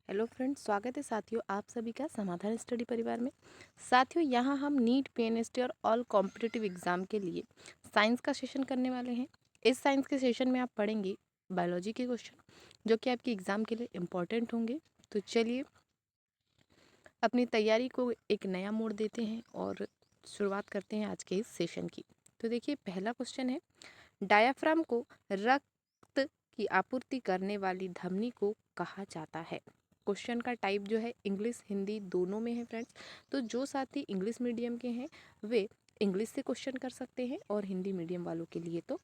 Hello friends, स्वागत है साथियों आप सभी का समाधान स्टडी परिवार में। साथियों, यहाँ हम नीट, पीएनएसटी और ऑल कॉम्पिटिटिव एग्जाम के लिए साइंस का सेशन करने वाले हैं। इस साइंस के सेशन में आप पढ़ेंगे बायोलॉजी के क्वेश्चन जो कि आपके एग्जाम के लिए इम्पोर्टेंट होंगे। तो चलिए अपनी तैयारी को एक नया मोड़ देते हैं और शुरुआत करते हैं आज के इस सेशन की। तो देखिए, पहला क्वेश्चन है, डायाफ्राम को रक्त की आपूर्ति करने वाली धमनी को कहा जाता है। क्वेश्चन का टाइप जो है इंग्लिश हिंदी दोनों में है फ्रेंड्स। तो जो साथी इंग्लिश मीडियम के हैं वे इंग्लिश से क्वेश्चन कर सकते हैं और हिंदी मीडियम वालों के लिए तो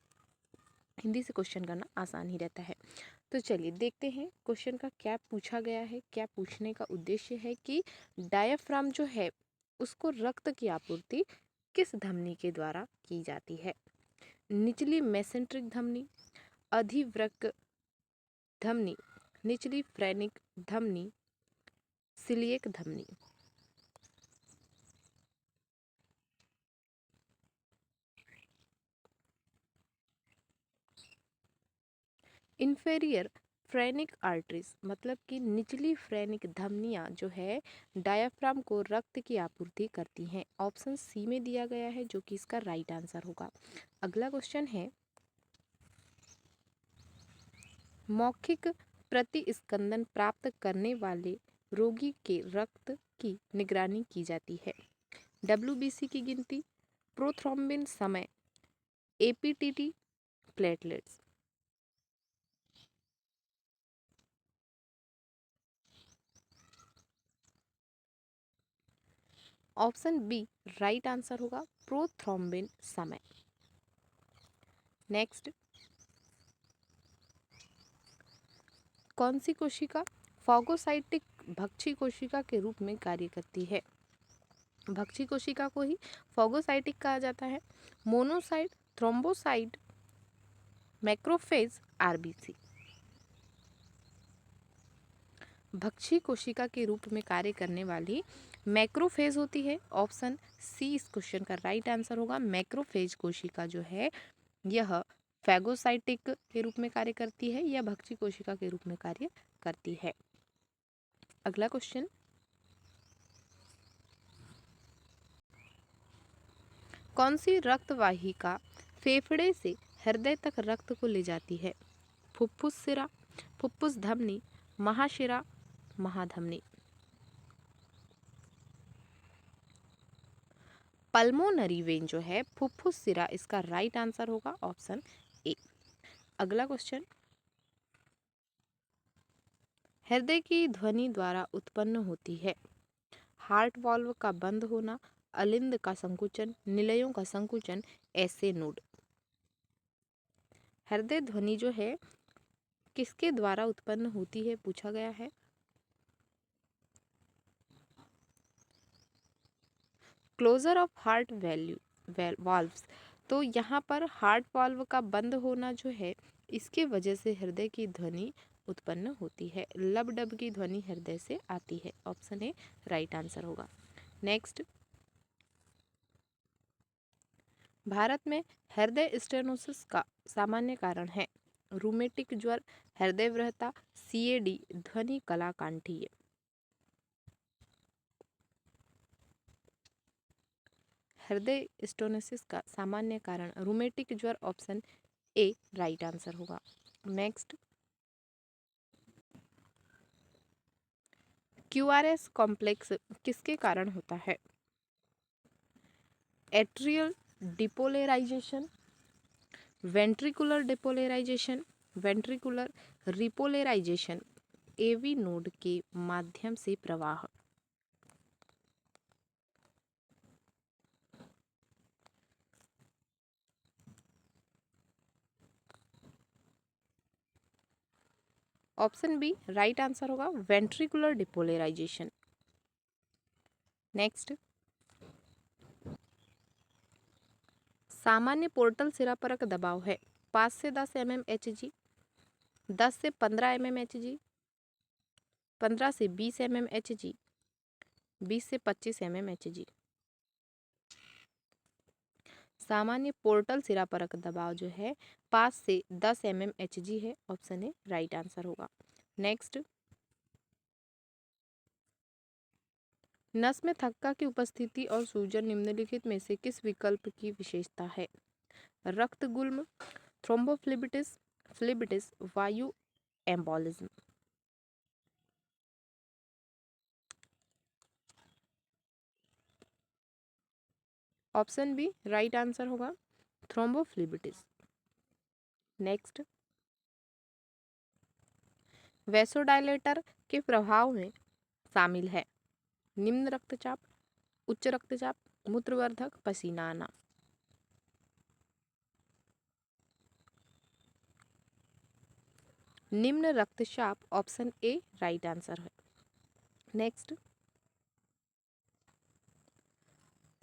हिंदी से क्वेश्चन करना आसान ही रहता है। तो चलिए देखते हैं क्वेश्चन का क्या पूछा गया है। क्या पूछने का उद्देश्य है कि डायाफ्राम जो है उसको रक्त की आपूर्ति किस धमनी के द्वारा की जाती है। निचली मेसेंट्रिक धमनी, अधिवृक्क धमनी, निचली फ्रेनिक धमनी, सिलिएक धमनी। इंफेरियर फ्रेनिक आर्टरीज मतलब कि निचली फ्रेनिक धमनियां जो है डायाफ्राम को रक्त की आपूर्ति करती हैं। ऑप्शन सी में दिया गया है जो कि इसका राइट आंसर होगा। अगला क्वेश्चन है, मौखिक प्रतिस्पंदन प्राप्त करने वाले रोगी के रक्त की निगरानी की जाती है। डब्ल्यूबीसी की गिनती, प्रोथ्रोम्बिन समय, APTT, platelets. Option B right answer होगा, प्रोथ्रोम्बिन समय। नेक्स्ट, कौन सी कोशिका फागोसाइटिक भक्षी कोशिका के रूप में कार्य करती है। भक्षी कोशिका को ही फागोसाइटिक कहा जाता है। Monocyte, thrombocyte, macrophage, RBC. भक्षी कोशिका के रूप में कार्य करने वाली मैक्रोफेज होती है। ऑप्शन सी इस क्वेश्चन का राइट आंसर होगा। मैक्रोफेज कोशिका जो है यह फैगोसाइटिक के रूप में कार्य करती है या भक्षी कोशिका के रूप में कार्य करती है। अगला क्वेश्चन, कौन सी रक्त वाहिका फेफड़े से हृदय तक रक्त को ले जाती है। फुफ्फुस शिरा, फुफ्फुस धमनी, महाशिरा, महाधमनी। पल्मोनरी वेन जो है फुफ्फुस शिरा, इसका राइट आंसर होगा ऑप्शन ए। अगला क्वेश्चन, हृदय की ध्वनि द्वारा उत्पन्न होती है। हार्ट वाल्व का बंद होना, अलिंद का संकुचन, निलयों का संकुचन, ऐसे नोड। हृदय ध्वनि जो है किसके द्वारा उत्पन्न होती है पूछा गया है। Closure of heart valves. तो यहाँ पर हार्ट वाल्व का बंद होना जो है इसके वजह से हृदय की ध्वनि उत्पन्न होती है। लब डब की ध्वनि हृदय से आती है। ऑप्शन ए राइट आंसर होगा। नेक्स्ट, भारत में हृदय स्टेनोसिस का सामान्य कारण है। रूमेटिक ज्वर, हृदय वृहता, सीएडी, ध्वनि कलाकांठीय। हृदय स्टेनोसिस का सामान्य कारण रूमेटिक ज्वर। ऑप्शन ए राइट आंसर होगा। नेक्स्ट, क्यूआरएस कॉम्प्लेक्स किसके कारण होता है। Atrial depolarisation, ventricular depolarisation, ventricular repolarisation, AV node के माध्यम से प्रवाह। ऑप्शन बी राइट आंसर होगा, वेंट्रिकुलर डिपोलराइजेशन। नेक्स्ट, सामान्य पोर्टल सिरापरक दबाव है 5 से 10 mm Hg, 10 से 15 mm Hg, 15 से 20 mm Hg, 20 से 25 mm Hg। सामान्य पोर्टल सिरापरक दबाव जो है 5 से 10 mm Hg है। ऑप्शन ए राइट आंसर होगा। नेक्स्ट, नस में थक्का की उपस्थिति और सूजन निम्नलिखित में से किस विकल्प की विशेषता है? रक्त गुल्म, थ्रोम्बोफ्लेबिटिस, फ्लेबिटिस, वायु embolism. Option B right answer होगा, थ्रोम्बोफ्लेबिटिस। नेक्स्ट, वैसोडायलेटर के प्रभाव में शामिल है निम्न रक्तचाप, उच्च रक्तचाप, मूत्रवर्धक, पसीना आना। निम्न रक्तचाप, ऑप्शन ए राइट आंसर है। नेक्स्ट,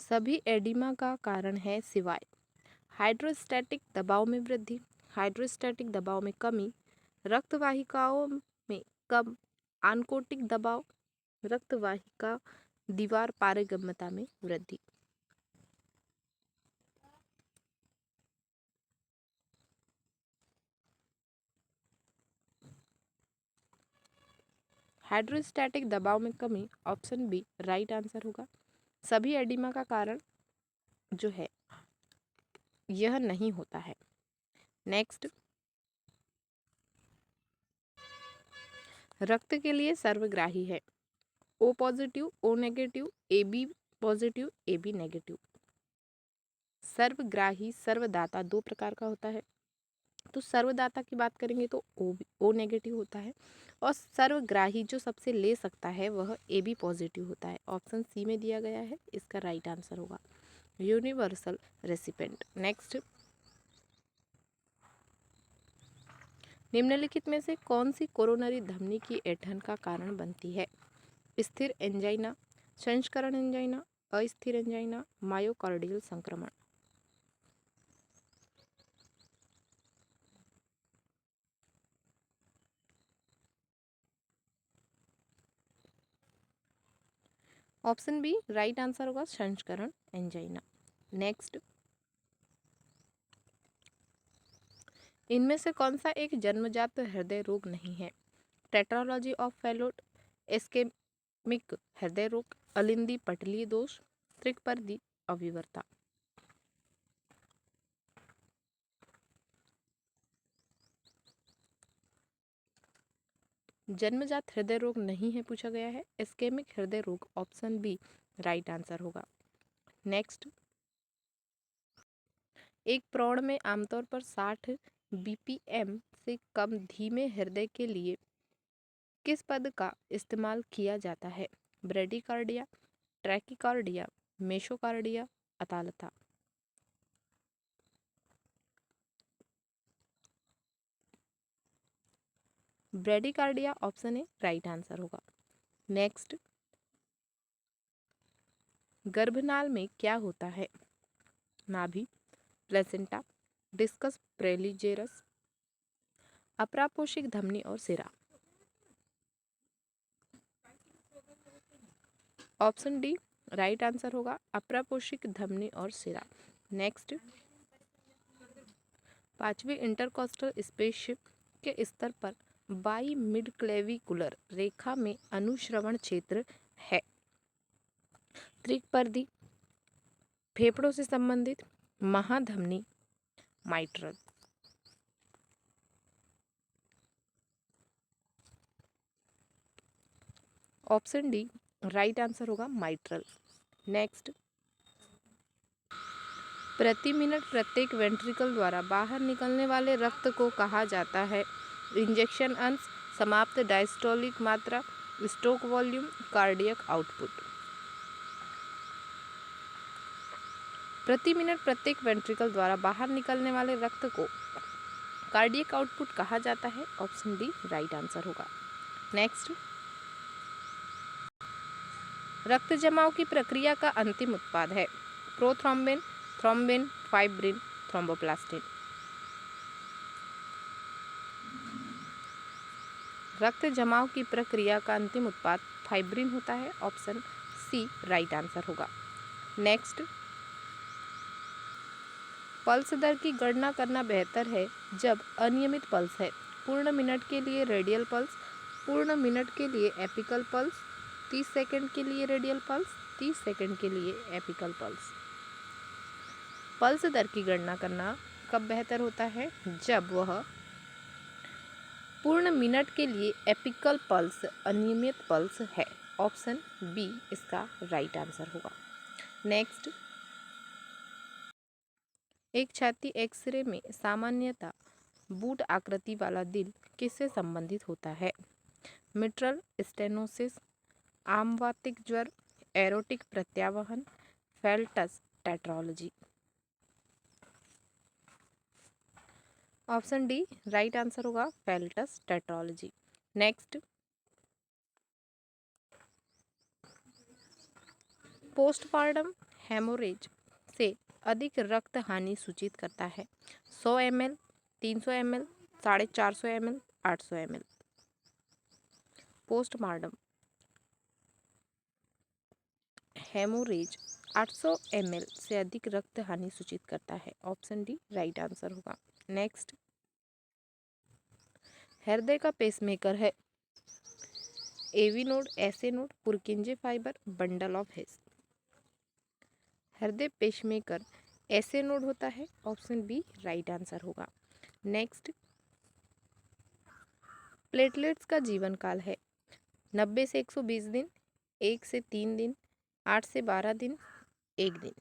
सभी एडिमा का कारण है सिवाय हाइड्रोस्टैटिक दबाव में वृद्धि, हाइड्रोस्टैटिक दबाव में कमी, रक्त वाहिकाओं में कम आनकोटिक दबाव, रक्त वाहिका दीवार पारगम्यता में वृद्धि। हाइड्रोस्टैटिक दबाव में कमी, ऑप्शन बी राइट आंसर होगा। सभी एडिमा का कारण जो है यह नहीं होता है। नेक्स्ट, रक्त के लिए सर्वग्राही है O positive, O negative, A B positive, A B negative. सर्वग्राही सर्वदाता दो प्रकार का होता है। तो सर्वदाता की बात करेंगे तो ओ नेगेटिव होता है, और सर्वग्राही जो सबसे ले सकता है वह ए बी पॉजिटिव होता है। ऑप्शन सी में दिया गया है, इसका राइट आंसर होगा यूनिवर्सल रेसिपेंट। नेक्स्ट, निम्नलिखित में से कौन सी कोरोनरी धमनी की ऐंठन का कारण बनती है? स्थिर एंजाइना, संस्करण एंजाइना, अस्थिर एंजाइना, मायोकार्डियल संक्रमण। ऑप्शन बी राइट आंसर होगा, संस्करण एंजाइना। नेक्स्ट, इनमें से कौन सा एक जन्मजात हृदय रोग नहीं है? टेट्रालॉजी ऑफ फैलोट, इस्केमिक हृदय रोग, अलिंदी पटलीय दोष, त्रिकपर्दी अविवर्ता। जन्मजात हृदय रोग नहीं है पूछा गया है, इस्केमिक हृदय रोग, ऑप्शन बी राइट आंसर होगा। नेक्स्ट, एक प्रौढ़ में आमतौर पर 60 बीपीएम से कम धीमे हृदय के लिए किस पद का इस्तेमाल किया जाता है? ब्रेडिकार्डिया, ट्रैकिकार्डिया, मेसोकार्डिया, अतालता। Bradycardia, option A right answer होगा। नेक्स्ट, गर्भनाल में क्या होता है? नाभि, प्लेसेंटा, डिस्कस प्रेलिजेरस, अप्रापोषिक धमनी और सिरा। ऑप्शन डी राइट आंसर होगा, अप्रापोषिक धमनी और सिरा। नेक्स्ट, पांचवी इंटरकॉस्टल स्पेसशिप के स्तर पर बाई मिड क्लेविकुलर रेखा में अनुश्रवण क्षेत्र है। त्रिकपर्दी, फेफड़ों से संबंधित, महाधमनी, mitral. Option D right answer होगा, माइट्रल। नेक्स्ट, प्रति मिनट प्रत्येक वेंट्रिकल द्वारा बाहर निकलने वाले रक्त को कहा जाता है? इंजेक्शन अंश, समाप्त डायस्टोलिक मात्रा, स्ट्रोक वॉल्यूम, कार्डियक आउटपुट। प्रति मिनट प्रत्येक वेंट्रिकल द्वारा बाहर निकलने वाले रक्त को कार्डियक आउटपुट कहा जाता है। ऑप्शन डी राइट आंसर होगा। नेक्स्ट, रक्त जमाव की प्रक्रिया का अंतिम उत्पाद है? Prothrombin, thrombin, fibrin, thromboplastin. रक्त जमाव की प्रक्रिया का अंतिम उत्पाद फाइब्रिन होता है। ऑप्शन सी राइट आंसर होगा। नेक्स्ट, पल्स दर की गणना करना बेहतर है जब अनियमित पल्स है? पूर्ण मिनट के लिए रेडियल पल्स, पूर्ण मिनट के लिए एपिकल पल्स, 30 सेकंड के लिए रेडियल पल्स, 30 सेकंड के लिए एपिकल पल्स। पल्स दर की गणना करना कब बेहतर होता है? जब वह पूर्ण मिनट के लिए एपिकल पल्स अनियमित पल्स है। ऑप्शन बी इसका राइट आंसर होगा। नेक्स्ट, एक छाती एक्सरे में सामान्यतः बूट आकृति वाला दिल किससे संबंधित होता है? मिट्रल स्टेनोसिस, आमवातिक ज्वर, एरोटिक प्रत्यावहन, Fallot's tetralogy. Option D right answer होगा, Fallot's tetralogy. Next, postmortem haemorrhage से अधिक रक्त हानि सूचित करता है? 100 ml, 300 ml, 450 ml, 800 ml। Postmortem haemorrhage 800 ml से अधिक रक्त हानि सूचित करता है। ऑप्शन डी राइट आंसर होगा। नेक्स्ट, हृदय का पेसमेकर है? AV node, SA node, Purkinje fibre, bundle of His. हृदय पेसमेकर एसए नोड होता है। ऑप्शन बी राइट आंसर होगा। नेक्स्ट, प्लेटलेट्स का जीवन काल है? 90 से 120 दिन, 1 से 3 दिन, 8 से 12 दिन, 1 दिन।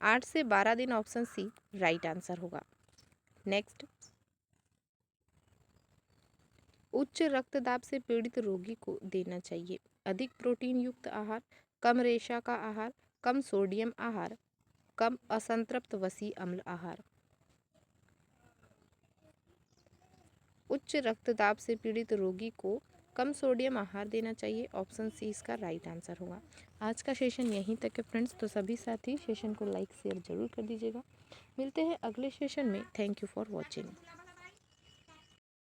8 से 12 दिन ऑप्शन सी राइट आंसर होगा। नेक्स्ट, उच्च रक्तदाब से पीड़ित रोगी को देना चाहिए अधिक प्रोटीन युक्त आहार, कम रेशा का आहार, कम सोडियम आहार, कम असंतृप्त वसी अम्ल आहार। उच्च रक्तदाब से पीड़ित रोगी को कम सोडियम आहार देना चाहिए। ऑप्शन सी इसका राइट आंसर होगा। आज का सेशन यहीं तक है फ्रेंड्स, तो सभी साथी सेशन को लाइक शेयर जरूर कर दीजिएगा। मिलते हैं अगले सेशन में। Thank you for watching.